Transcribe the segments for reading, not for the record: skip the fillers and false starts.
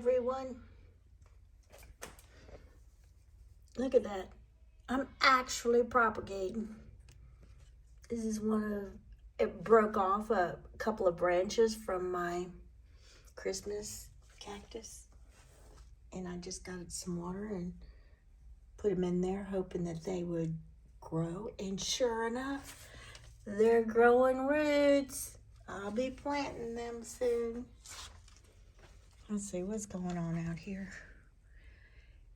everyone. Look at that. I'm actually propagating. This is it broke off a couple of branches from my Christmas cactus. And I just got some water and put them in there, hoping that they would grow. And sure enough, they're growing roots. I'll be planting them soon. Let's see what's going on out here.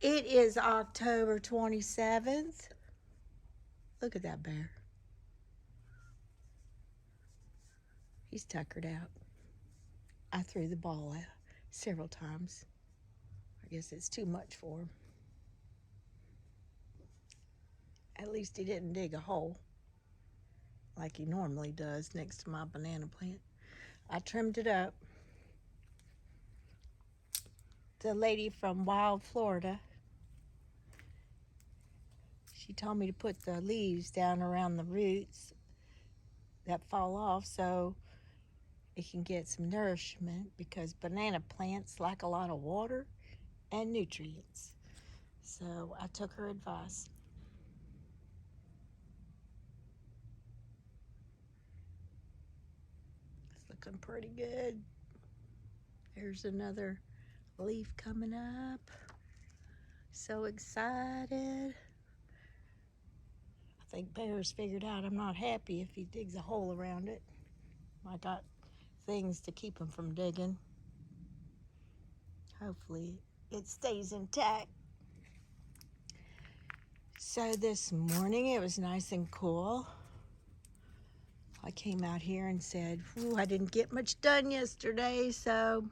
It is October 27th. Look at that bear. He's tuckered out. I threw the ball out several times. I guess it's too much for him. At least he didn't dig a hole like he normally does next to my banana plant. I trimmed it up. The lady from Wild, Florida, she told me to put the leaves down around the roots that fall off so it can get some nourishment, because banana plants like a lot of water and nutrients. So I took her advice. It's looking pretty good. There's another leaf coming up. So excited. I think Bear's figured out I'm not happy if he digs a hole around it. I got things to keep him from digging. Hopefully it stays intact. So this morning it was nice and cool. I came out here and said, ooh, I didn't get much done yesterday, so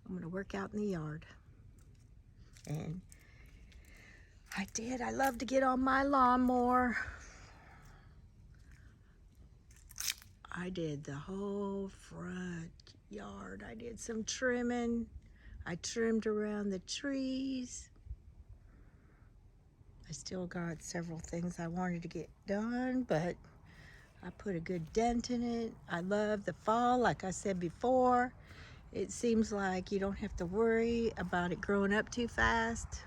I'm gonna work out in the yard. And I did. I love to get on my lawnmower. I did the whole front yard. I did some trimming. I trimmed around the trees. I still got several things I wanted to get done, but I put a good dent in it. I love the fall, like I said before. It seems like you don't have to worry about it growing up too fast.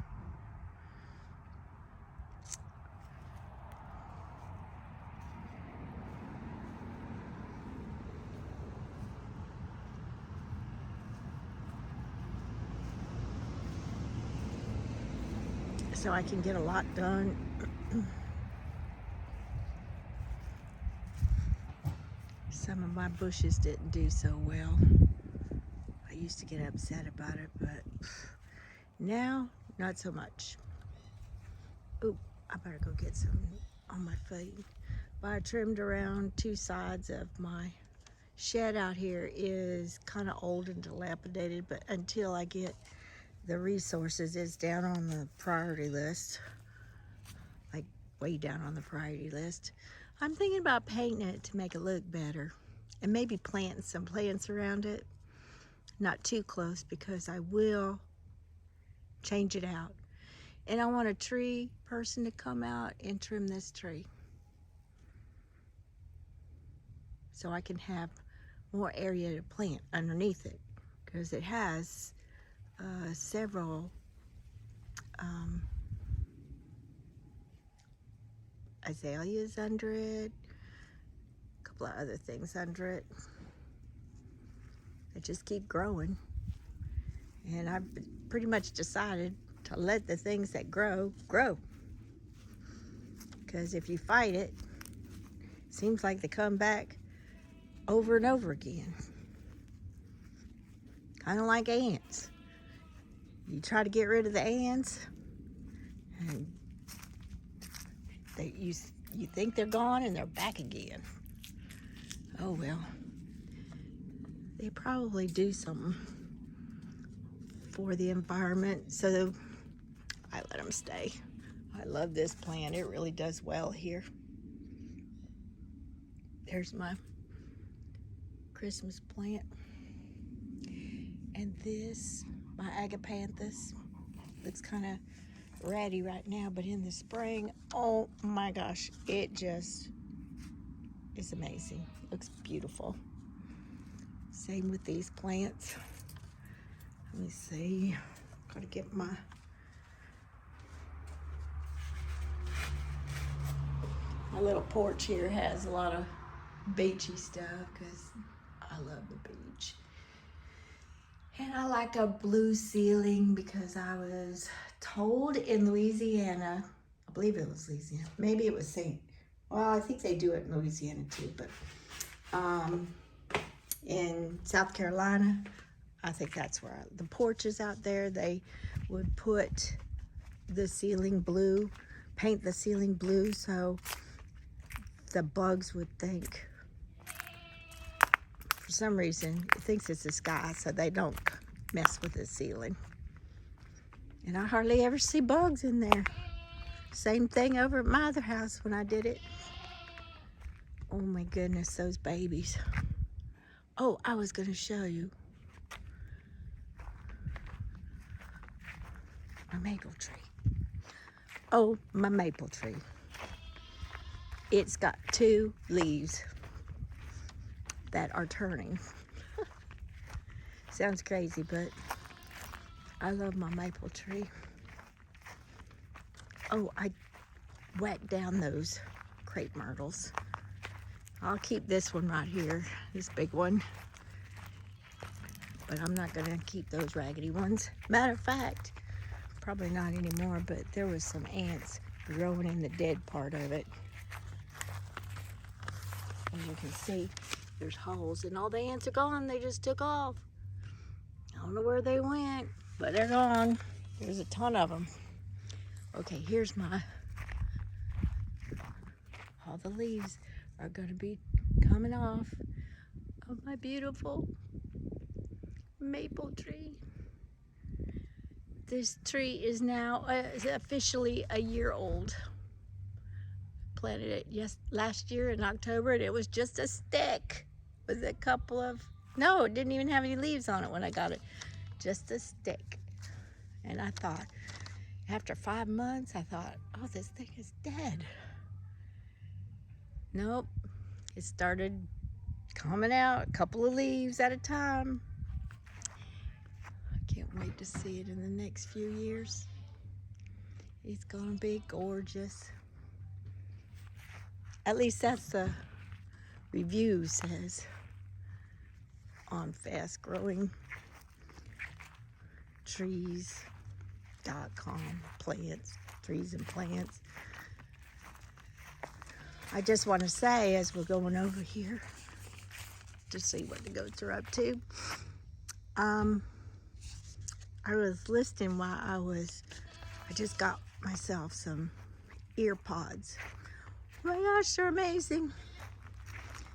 So I can get a lot done. Some of my bushes didn't do so well. I used to get upset about it, but now, not so much. Ooh, I better go get some on my feet. But I trimmed around two sides of my shed out here. Is kind of old and dilapidated, but until I get the resources, it's down on the priority list, like way down on the priority list. I'm thinking about painting it to make it look better, and maybe planting some plants around it. Not too close, because I will change it out. And I want a tree person to come out and trim this tree, so I can have more area to plant underneath it, because it has several azaleas under it, a couple of other things under it that just keep growing. And I've pretty much decided to let the things that grow, because if you fight it, it seems like they come back over and over again. Kind of like ants. You try to get rid of the ants, and you think they're gone, and they're back again. Oh well. They probably do something for the environment, so I let them stay. I love this plant. It really does well here. There's my Christmas plant. And this, my agapanthus, looks kind of ratty right now, but in the spring, oh my gosh, it just is amazing. Looks beautiful. Same with these plants. Let me see. Gotta get my little porch here has a lot of beachy stuff because I love the beach. And I like a blue ceiling because I was told in Louisiana, I believe it was Louisiana, maybe it was well, I think they do it in Louisiana too, but in South Carolina, I think that's where the porches out there, they would put the ceiling blue, paint the ceiling blue so the bugs would think, for some reason, it thinks it's the sky, so they don't mess with the ceiling. And I hardly ever see bugs in there. Same thing over at my other house when I did it. Oh my goodness, those babies. Oh, I was gonna show you my maple tree. Oh, my maple tree. It's got 2 leaves that are turning. Sounds crazy, but I love my maple tree. Oh, I whacked down those crepe myrtles. I'll keep this one right here, this big one. But I'm not gonna keep those raggedy ones. Matter of fact, probably not anymore, but there was some ants growing in the dead part of it. As you can see, there's holes and all the ants are gone. They just took off. I don't know where they went, but they're gone. There's a ton of them. Okay, here's all the leaves are gonna be coming off of my beautiful maple tree. This tree is now officially a year old. Planted it last year in October, and it was just a stick with a couple of, no, it didn't even have any leaves on it when I got it. Just a stick. And I thought, after 5 months, I thought, oh, this thing is dead. Nope, it started coming out a couple of leaves at a time. I can't wait to see it in the next few years. It's gonna be gorgeous. At least that's the review says on fastgrowing trees.com, plants, trees and plants. I just want to say, as we're going over here to see what the goats are up to, I was listening while I just got myself some ear pods. Oh my gosh, they're amazing.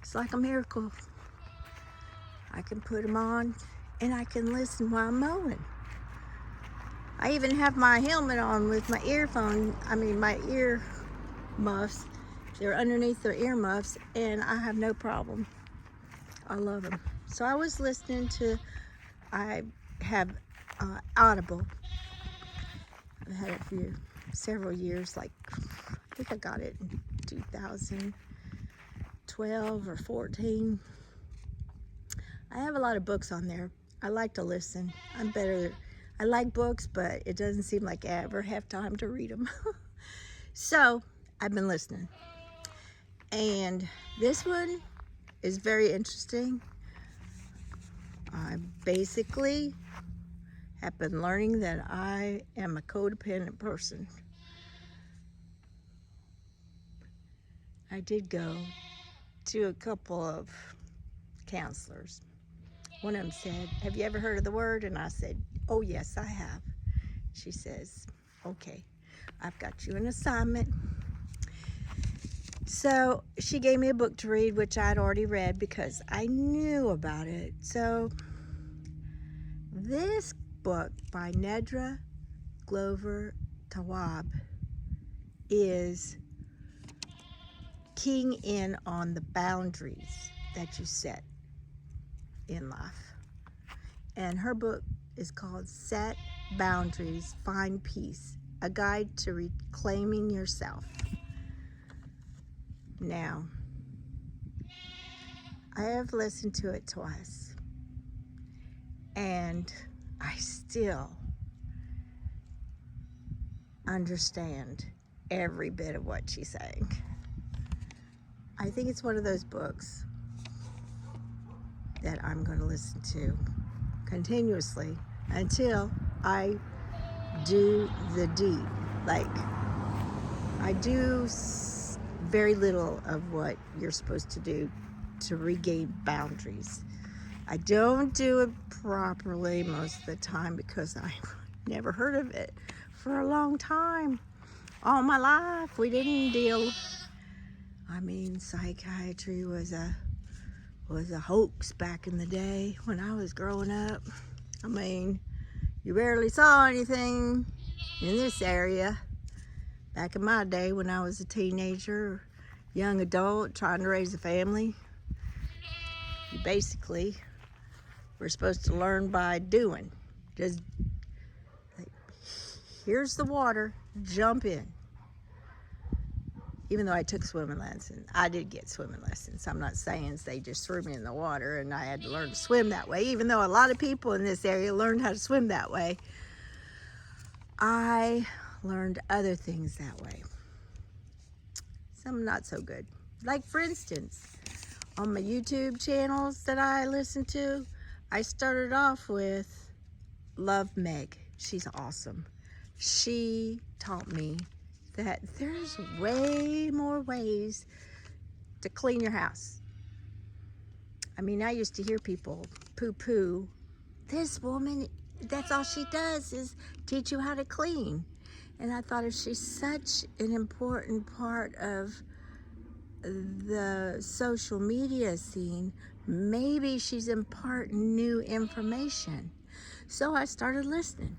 It's like a miracle. I can put them on and I can listen while I'm mowing. I even have my helmet on with my my ear muffs. They're underneath their ear muffs and I have no problem. I love them. So I was listening to, I have Audible. I've had it for several years, like I think I got it in 2012 or 14. I have a lot of books on there. I like to listen. I like books, but it doesn't seem like I ever have time to read them. So I've been listening. And this one is very interesting. I basically have been learning that I am a codependent person. I did go to a couple of counselors. One of them said, have you ever heard of the word? And I said, oh yes, I have. She says, okay, I've got you an assignment. So she gave me a book to read, which I'd already read because I knew about it. So this book by Nedra Glover Tawwab is keying in on the boundaries that you set in life. And her book is called Set Boundaries, Find Peace, a guide to reclaiming yourself. Now, I have listened to it twice, and I still understand every bit of what she's saying. I think it's one of those books that I'm going to listen to continuously until I do the deed. Like, I do very little of what you're supposed to do to regain boundaries. I don't do it properly most of the time because I never heard of it for a long time. All my life, we didn't deal. I mean, psychiatry was a hoax back in the day when I was growing up. I mean, you rarely saw anything in this area. Back in my day when I was a teenager, young adult, trying to raise a family, you basically were supposed to learn by doing. Just, like, here's the water, jump in. Even though I took swimming lessons, I did get swimming lessons. I'm not saying they just threw me in the water and I had to learn to swim that way. Even though a lot of people in this area learned how to swim that way, I learned other things that way. Some not so good. Like, for instance, on my YouTube channels that I listen to, I started off with Love Meg. She's awesome. She taught me that there's way more ways to clean your house. I mean, I used to hear people poo-poo, this woman, that's all she does is teach you how to clean. And I thought, if she's such an important part of the social media scene, maybe she's imparting new information. So I started listening.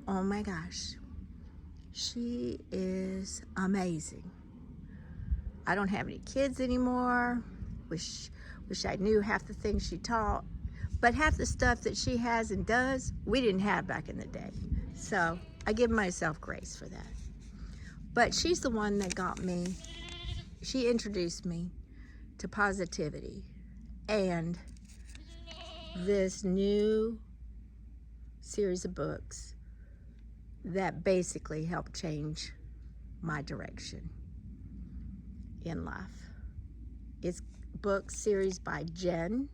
Oh my gosh, she is amazing. I don't have any kids anymore. Wish I knew half the things she taught, but half the stuff that she has and does, we didn't have back in the day. So I give myself grace for that. But she's the one that got me, she introduced me to positivity and this new series of books that basically helped change my direction in life. It's book series by Jen,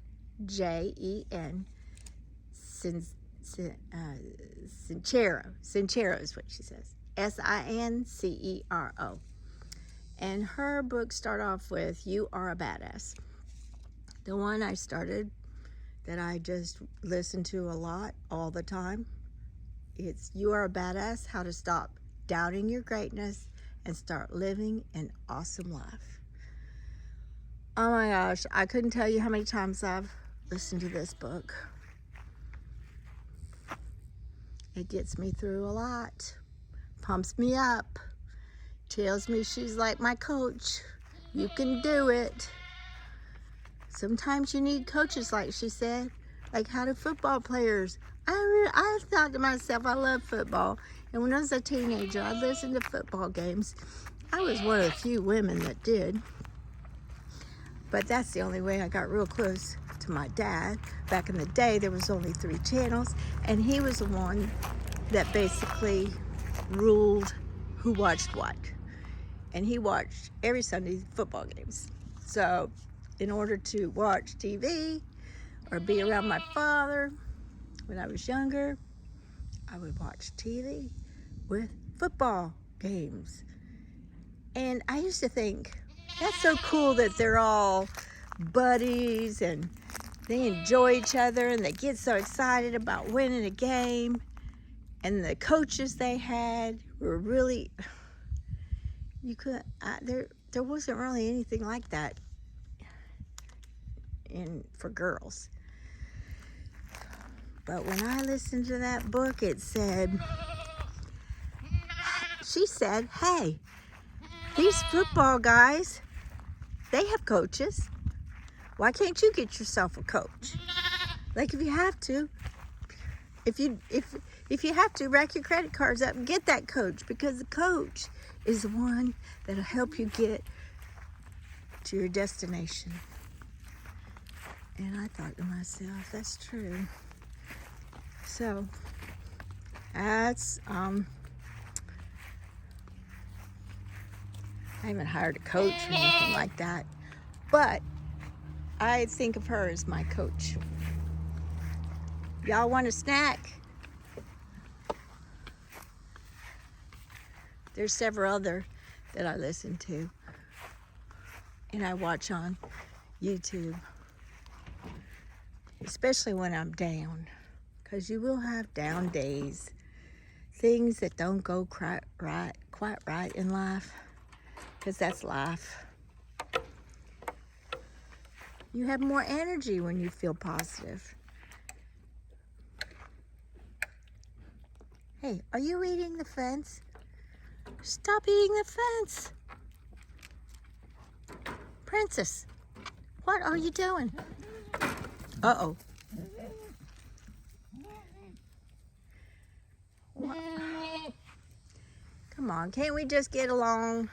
Jen Sincero is what she says, Sincero. And her books start off with You Are a Badass. The one I started that I just listen to a lot, all the time, it's You Are a Badass, How to Stop Doubting Your Greatness and Start Living an Awesome Life. Oh my gosh, I couldn't tell you how many times I've listened to this book. It gets me through a lot, pumps me up, tells me she's like my coach. You can do it. Sometimes you need coaches, like she said. Like, how do football players? I thought to myself, I love football. And when I was a teenager, I listened to football games. I was one of the few women that did. But that's the only way I got real close to my dad. Back in the day, there was only 3 channels. And he was the one that basically ruled who watched what. And he watched every Sunday football games. So in order to watch TV or be around my father when I was younger, I would watch TV with football games. And I used to think, that's so cool that they're all buddies and they enjoy each other and they get so excited about winning a game. And the coaches they had were really, there wasn't really anything like that for girls. But when I listened to that book, she said, hey, these football guys, they have coaches. Why can't you get yourself a coach? Like, if you have to, if you have to, rack your credit cards up and get that coach, because the coach is the one that'll help you get to your destination. And I thought to myself, that's true. So that's I haven't hired a coach or anything like that, but I think of her as my coach. Y'all want a snack? There's several other that I listen to and I watch on YouTube, especially when I'm down, because you will have down days, things that don't go quite right in life, because that's life. You have more energy when you feel positive. Hey, are you eating the fence? Stop eating the fence. Princess, what are you doing? Uh-oh. What? Come on, can't we just get along?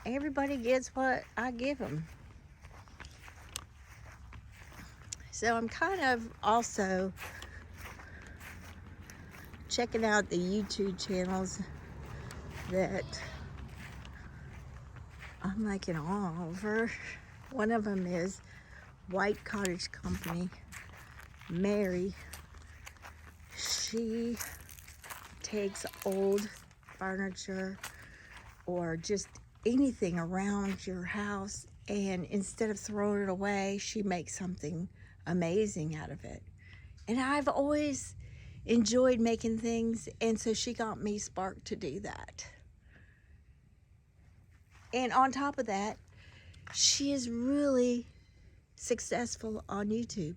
Everybody gets what I give them. So I'm kind of also checking out the YouTube channels that I'm like in awe over. One of them is White Cottage Company. Mary, she takes old furniture or just anything around your house, and instead of throwing it away, she makes something amazing out of it. And I've always enjoyed making things, and so she got me sparked to do that. And on top of that, she is really successful on YouTube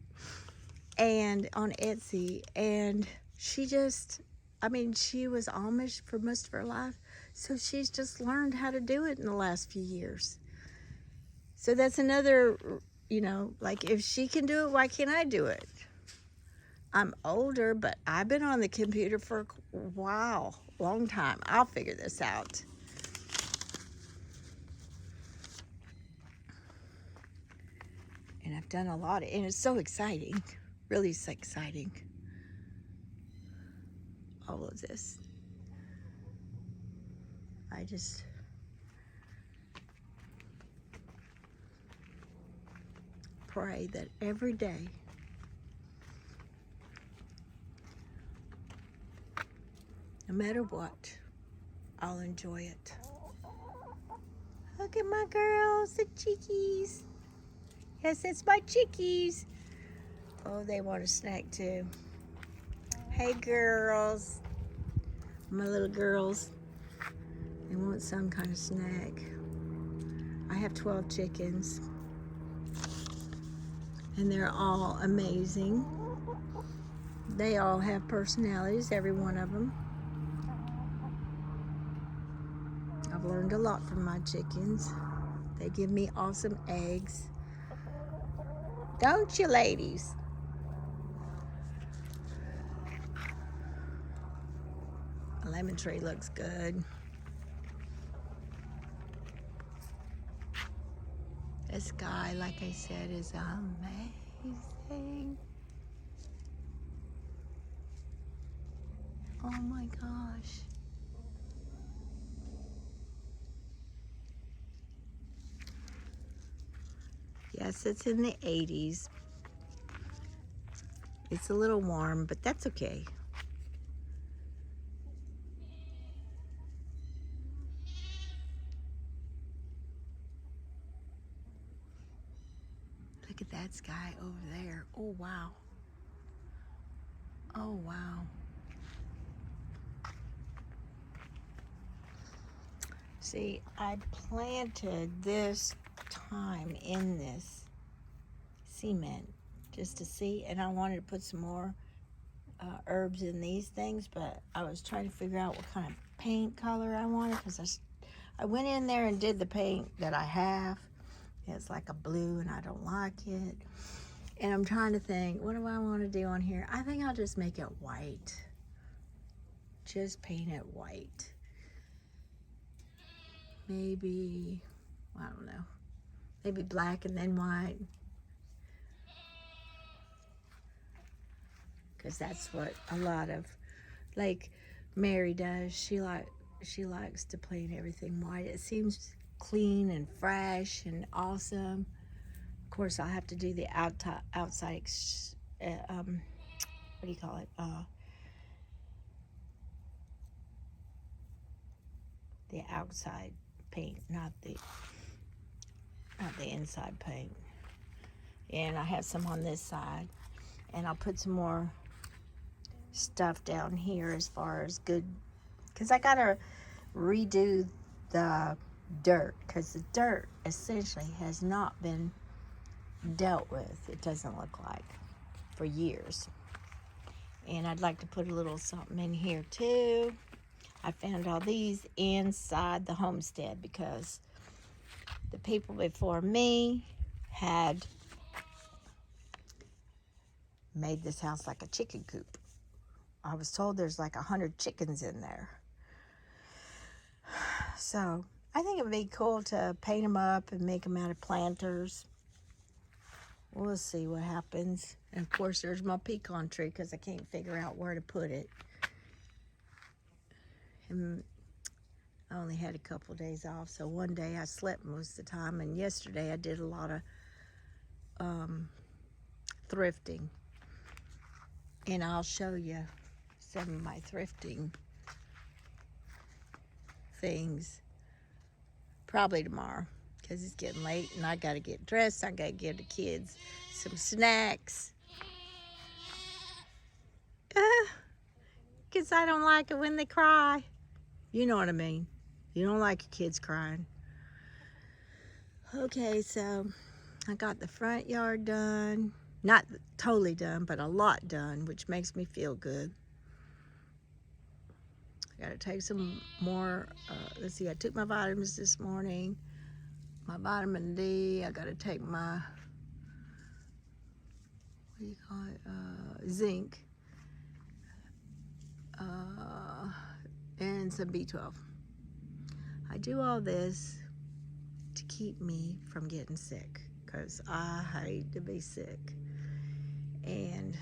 and on Etsy, and she just, I mean, she was Amish for most of her life, so she's just learned how to do it in the last few years. So that's another, you know, like, if she can do it, why can't I do it? I'm older, but I've been on the computer for a while, long time. I'll figure this out. And I've done a lot of, and it's so exciting, really so exciting, all of this. I just pray that every day no matter what, I'll enjoy it. Look at my girls, the chickies. Yes, it's my chickies. Oh, they want a snack too. Hey girls, my little girls. They want some kind of snack. I have 12 chickens, and they're all amazing. They all have personalities, every one of them. I've learned a lot from my chickens. They give me awesome eggs. Don't you, ladies? A lemon tree looks good. The sky, like I said, is amazing. Oh my gosh. Yes, it's in the 80s. It's a little warm, but that's okay. Look at that sky over there. Oh, wow. Oh, wow. See, I planted this thyme in this cement just to see, and I wanted to put some more herbs in these things, but I was trying to figure out what kind of paint color I wanted, because I went in there and did the paint that I have. It's like a blue and I don't like it. And I'm trying to think, what do I want to do on here? I think I'll just make it white. Just paint it white. Maybe, I don't know. Maybe black and then white. because that's what a lot of, like Mary does. She likes to paint everything white. It seems clean and fresh and awesome. Of course, I'll have to do the outside, what do you call it? The outside paint, not the inside paint. And I have some on this side, and I'll put some more stuff down here as far as good, because I gotta redo the dirt, because the dirt essentially has not been dealt with, it doesn't look like, for years. And I'd like to put a little something in here too. I found all these inside the homestead because the people before me had made this house like a chicken coop. I was told there's like 100 chickens in there. So I think it would be cool to paint them up and make them out of planters. We'll see what happens. And of course there's my pecan tree because I can't figure out where to put it. And I only had a couple of days off, so one day I slept most of the time, and yesterday I did a lot of thrifting. And I'll show you some of my thrifting things probably tomorrow, because it's getting late and I gotta get dressed. I gotta give the kids some snacks, because I don't like it when they cry. You know what I mean. You don't like your kids crying. Okay, so I got the front yard done. Not totally done, but a lot done, which makes me feel good. I gotta take some more, let's see, I took my vitamins this morning, my vitamin D. I gotta take my, what do you call it, zinc, and some B12. I do all this to keep me from getting sick, because I hate to be sick. And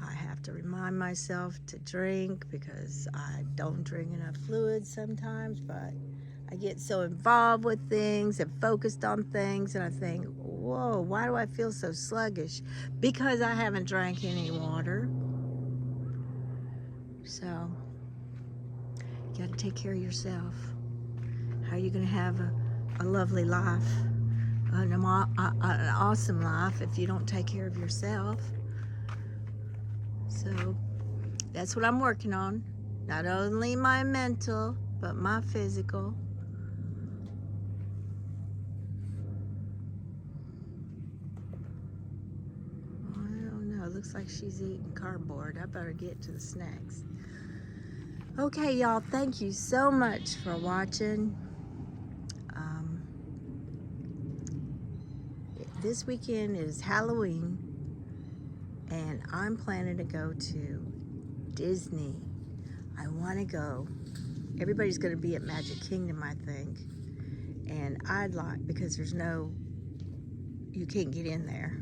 I have to remind myself to drink, because I don't drink enough fluids sometimes, but I get so involved with things and focused on things, and I think, whoa, why do I feel so sluggish? Because I haven't drank any water. So you got to take care of yourself. How are you going to have a lovely life, an awesome life, if you don't take care of yourself? So that's what I'm working on. Not only my mental, but my physical. I don't know. It looks like she's eating cardboard. I better get to the snacks. Okay, y'all. Thank you so much for watching. This weekend is Halloween, and I'm planning to go to Disney. I want to go. Everybody's going to be at Magic Kingdom, I think. And I'd like, because you can't get in there.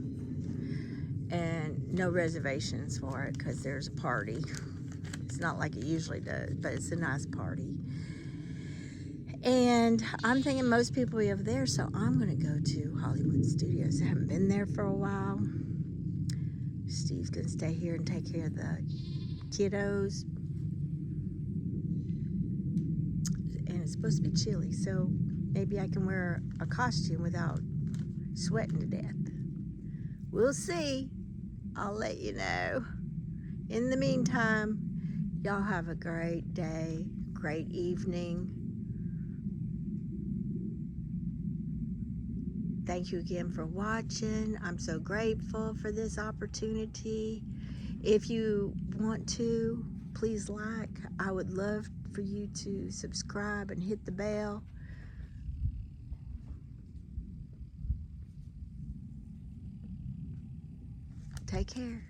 And no reservations for it, because there's a party. It's not like it usually does, but it's a nice party. And I'm thinking most people will be over there, so I'm going to go to Hollywood Studios. I haven't been there for a while. Steve's going to stay here and take care of the kiddos. And it's supposed to be chilly, so maybe I can wear a costume without sweating to death. We'll see. I'll let you know. In the meantime, y'all have a great day, great evening. Thank you again for watching. I'm so grateful for this opportunity. If you want to, please like. I would love for you to subscribe and hit the bell. Take care.